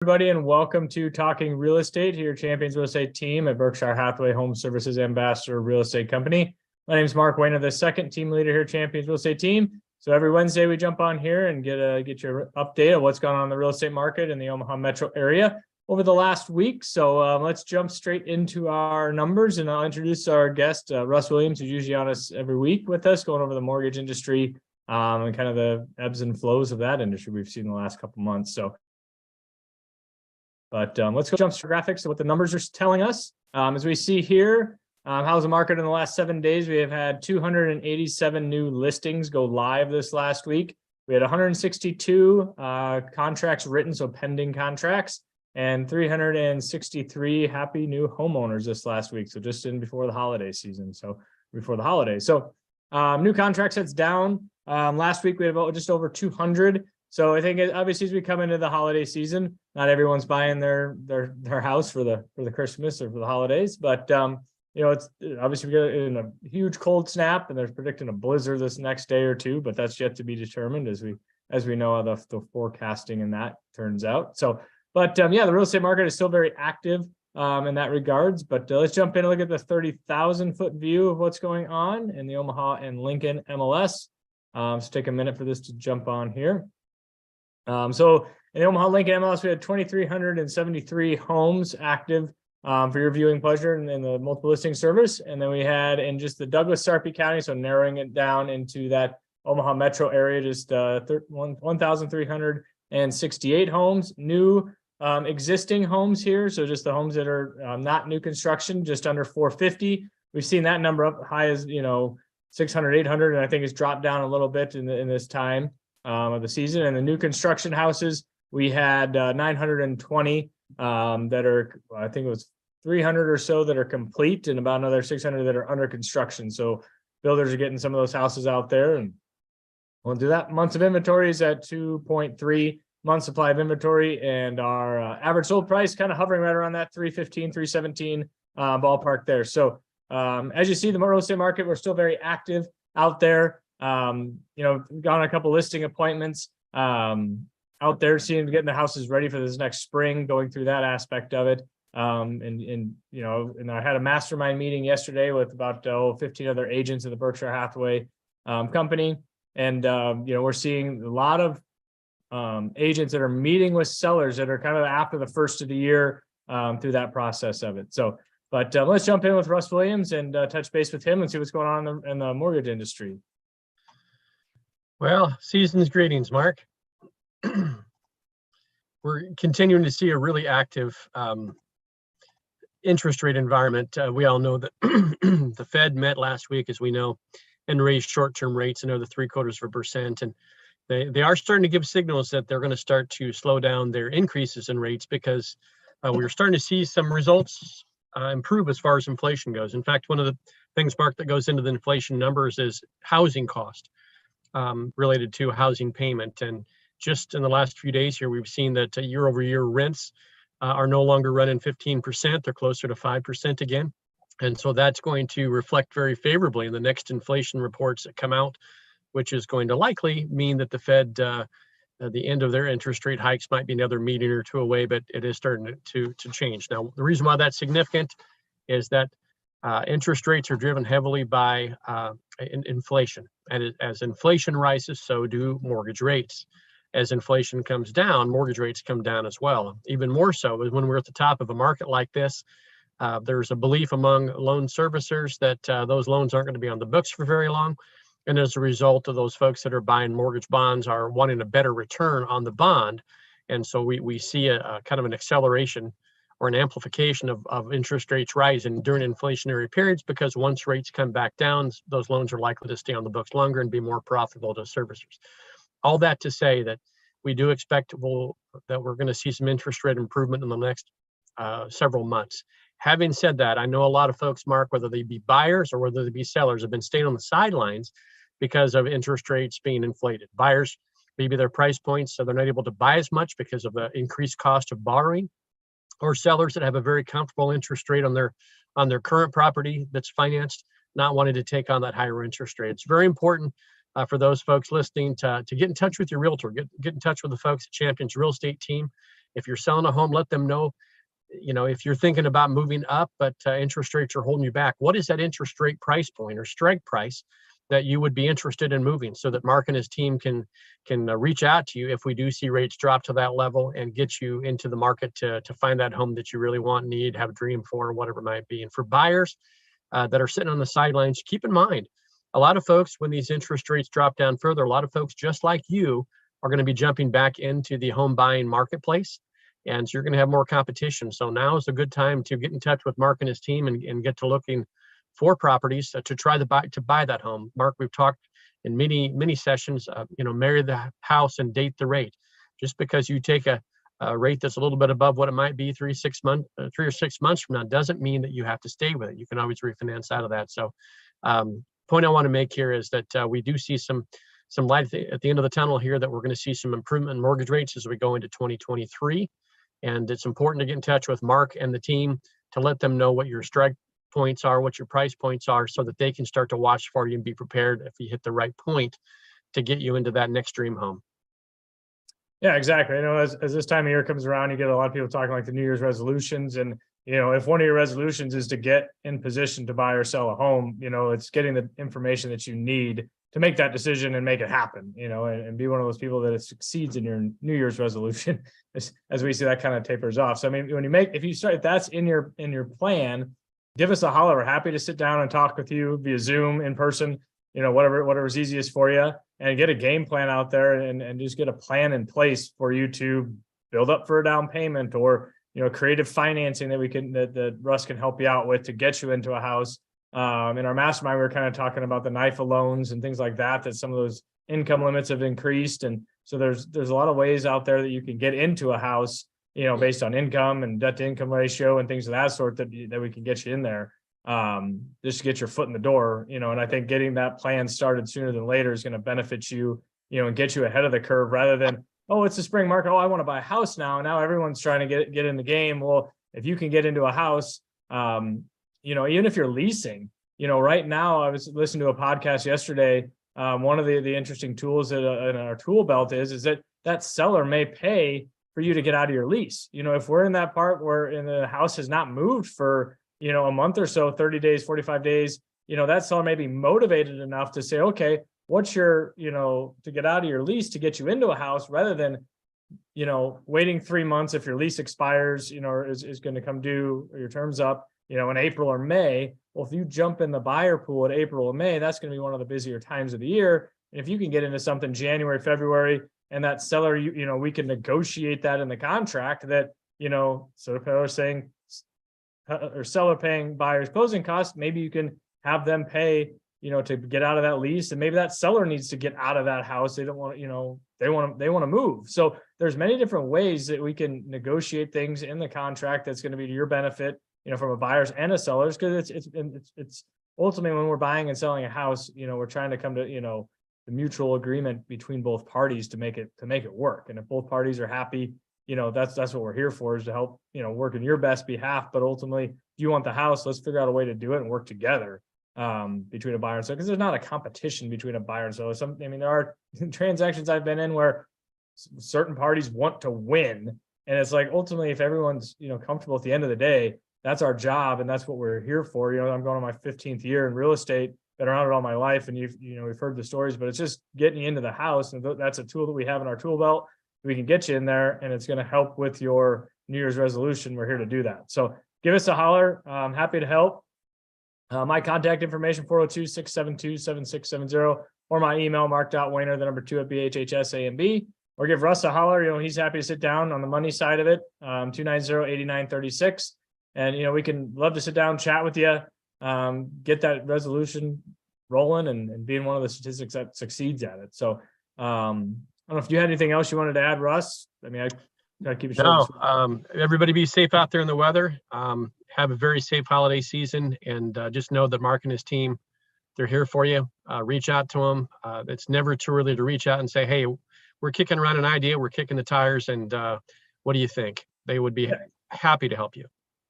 Everybody, and welcome to Talking Real Estate, your Champions Real Estate team at Berkshire Hathaway Home Services Ambassador Real Estate Company. My name is Mark Wehner, the second team leader here at Champions Real Estate team. So every Wednesday we jump on here and get your update of what's going on in the real estate market in the Omaha metro area over the last week. So let's jump straight into our numbers, and I'll introduce our guest, Russ Williams, who's usually on us every week with us, going over the mortgage industry and kind of the ebbs and flows of that industry we've seen in the last couple months. But let's go jump to graphics of what the numbers are telling us. As we see here, how's the market in the last 7 days? We have had 287 new listings go live this last week. We had 162 contracts written, so pending contracts, and 363 happy new homeowners this last week. So just in before the holiday season. So before the holidays. So new contracts, that's down. Last week we had about just over 200. So I think obviously as we come into the holiday season, not everyone's buying their house for the Christmas or for the holidays, but it's obviously we got in a huge cold snap, and they're predicting a blizzard this next day or two, but that's yet to be determined as we know how the forecasting and that turns out. So, but the real estate market is still very active in that regards. But let's jump in and look at the 30,000 foot view of what's going on in the Omaha and Lincoln MLS. So take a minute for this to jump on here. So in the Omaha Lincoln MLS, we had 2,373 homes active for your viewing pleasure in the multiple listing service. And then we had in just the Douglas Sarpy County, so narrowing it down into that Omaha metro area, just 1,368 homes, new existing homes here. So just the homes that are not new construction, just under 450. We've seen that number up high as, 600, 800, and I think it's dropped down a little bit in this time of the season. And the new construction houses, we had 920 that are, I think it was 300 or so that are complete, and about another 600 that are under construction. So builders are getting some of those houses out there, and we'll do that. Months of inventory is at 2.3 months supply of inventory, and our average sold price kind of hovering right around that 315, 317 ballpark there. So as you see, the real estate market, we're still very active out there. Gone on a couple listing appointments out there, getting the houses ready for this next spring, going through that aspect of it. And I had a mastermind meeting yesterday with about 15 other agents in the Berkshire Hathaway company. And, we're seeing a lot of agents that are meeting with sellers that are kind of after the first of the year through that process of it. So, but let's jump in with Russ Williams and touch base with him and see what's going on in the mortgage industry. Well, season's greetings, Mark. We're continuing to see a really active interest rate environment. We all know that the Fed met last week, as we know, and raised short-term rates another 0.75%. And they are starting to give signals that they're going to start to slow down their increases in rates, because we're starting to see some results improve as far as inflation goes. In fact, one of the things, Mark, that goes into the inflation numbers is housing cost related to housing payment. And just in the last few days here, we've seen that year over year rents are no longer running 15%. They're closer to 5% again. And so that's going to reflect very favorably in the next inflation reports that come out, which is going to likely mean that the Fed, the end of their interest rate hikes might be another meeting or two away, but it is starting to change. Now, the reason why that's significant is that interest rates are driven heavily by inflation. And as inflation rises, so do mortgage rates. As inflation comes down, mortgage rates come down as well. Even more so is when we're at the top of a market like this, there's a belief among loan servicers that those loans aren't going to be on the books for very long. And as a result of those folks that are buying mortgage bonds are wanting a better return on the bond. And so we see a kind of an acceleration or an amplification of interest rates rising during inflationary periods, because once rates come back down, those loans are likely to stay on the books longer and be more profitable to servicers. All that to say that we do expect that we're going to see some interest rate improvement in the next several months. Having said that, I know a lot of folks, Mark, whether they be buyers or whether they be sellers, have been staying on the sidelines because of interest rates being inflated. Buyers, maybe their price points, so they're not able to buy as much because of the increased cost of borrowing, or sellers that have a very comfortable interest rate on their current property that's financed, not wanting to take on that higher interest rate. It's very important for those folks listening to get in touch with your realtor, get in touch with the folks at Champions Real Estate Team, If you're selling a home, let them know, if you're thinking about moving up, but interest rates are holding you back, what is that interest rate price point or strike price that you would be interested in moving, so that Mark and his team can reach out to you if we do see rates drop to that level and get you into the market to find that home that you really want, need, have a dream for, or whatever it might be. And for buyers that are sitting on the sidelines, keep in mind, a lot of folks, when these interest rates drop down further, a lot of folks just like you are going to be jumping back into the home buying marketplace. And so you're going to have more competition. So now is a good time to get in touch with Mark and his team and get to looking for properties to try to buy that home. Mark, we've talked in many sessions, marry the house and date the rate. Just because you take a rate that's a little bit above what it might be 3 or 6 months from now doesn't mean that you have to stay with it. You can always refinance out of that. So point I want to make here is that we do see some light at the end of the tunnel here, that we're going to see some improvement in mortgage rates as we go into 2023. And it's important to get in touch with Mark and the team to let them know what your strike points are, what your price points are, so that they can start to watch for you and be prepared if you hit the right point to get you into that next dream home. Yeah, exactly. As this time of year comes around, you get a lot of people talking like the New Year's resolutions. And, if one of your resolutions is to get in position to buy or sell a home, it's getting the information that you need to make that decision and make it happen, and be one of those people that it succeeds in your New Year's resolution as we see that kind of tapers off. So, I mean, if that's in your plan, give us a holler. We're happy to sit down and talk with you via Zoom, in person, whatever's easiest for you, and get a game plan out there and just get a plan in place for you to build up for a down payment, or, creative financing that Russ can help you out with to get you into a house. In our mastermind, we were kind of talking about the NIFA loans and things like that some of those income limits have increased. And so there's a lot of ways out there that you can get into a house, based on income and debt to income ratio and things of that sort that we can get you in there, just to get your foot in the door, and I think getting that plan started sooner than later is going to benefit you, and get you ahead of the curve, rather than, oh, it's the spring market. Oh, I want to buy a house now. Now everyone's trying to get in the game. Well, if you can get into a house, even if you're leasing, right now, I was listening to a podcast yesterday. One of the interesting tools that in our tool belt is that seller may pay for you to get out of your lease. If we're in that part where the house has not moved for, a month or so, 30 days, 45 days, that seller may be motivated enough to say, okay, what's your, to get out of your lease to get you into a house, rather than, waiting 3 months if your lease expires, or is going to come due, or your term's up, in April or May. Well, if you jump in the buyer pool at April or May, that's going to be one of the busier times of the year. And if you can get into something January, February, and that seller, we can negotiate that in the contract that, so if I was saying, or seller paying buyer's closing costs, maybe you can have them pay, to get out of that lease. And maybe that seller needs to get out of that house. They don't want to, they want to move. So there's many different ways that we can negotiate things in the contract that's going to be to your benefit, from a buyer's and a seller's, because it's ultimately, when we're buying and selling a house, we're trying to come to, the mutual agreement between both parties to make it work. And if both parties are happy, that's what we're here for, is to help, work in your best behalf. But ultimately, if you want the house, let's figure out a way to do it and work together, between a buyer and seller, because there's not a competition between a buyer and seller. There are transactions I've been in where certain parties want to win. And it's like, ultimately, if everyone's, comfortable at the end of the day, that's our job. And that's what we're here for. I'm going on my 15th year in real estate, been around it all my life. And we've heard the stories, but it's just getting you into the house. And that's a tool that we have in our tool belt. We can get you in there, and it's going to help with your New Year's resolution. We're here to do that. So give us a holler. I'm happy to help. My contact information, 402-672-7670, or my email, mark.wehner, the number 2 at BHHS, or give Russ a holler. He's happy to sit down on the money side of it, 290-8936. And, we can love to sit down, chat with you, get that resolution rolling and being one of the statistics that succeeds at it. So, I don't know if you had anything else you wanted to add, Russ. I mean, I keep it short. No, everybody be safe out there in the weather. Have a very safe holiday season, and just know that Mark and his team, they're here for you. Reach out to them. It's never too early to reach out and say, hey, we're kicking around an idea. We're kicking the tires. And what do you think? They would be happy to help you.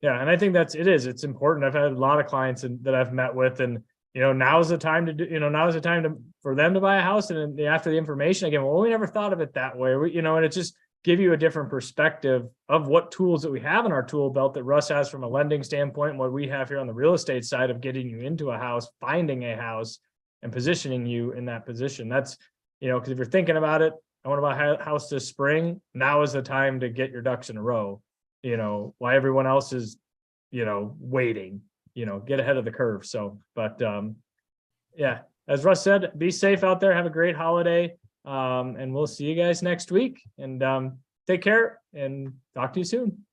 Yeah. And I think it's important. I've had a lot of clients that I've met with, and, now's the time to do, now's the time for them to buy a house. And then after the information, again, well, we never thought of it that way. And it's just, give you a different perspective of what tools that we have in our tool belt that Russ has from a lending standpoint, and what we have here on the real estate side of getting you into a house, finding a house, and positioning you in that position. That's, because if you're thinking about it, I want to buy a house this spring. Now is the time to get your ducks in a row. Why everyone else is, waiting, get ahead of the curve. So, but yeah, as Russ said, be safe out there. Have a great holiday. And we'll see you guys next week, and take care and talk to you soon.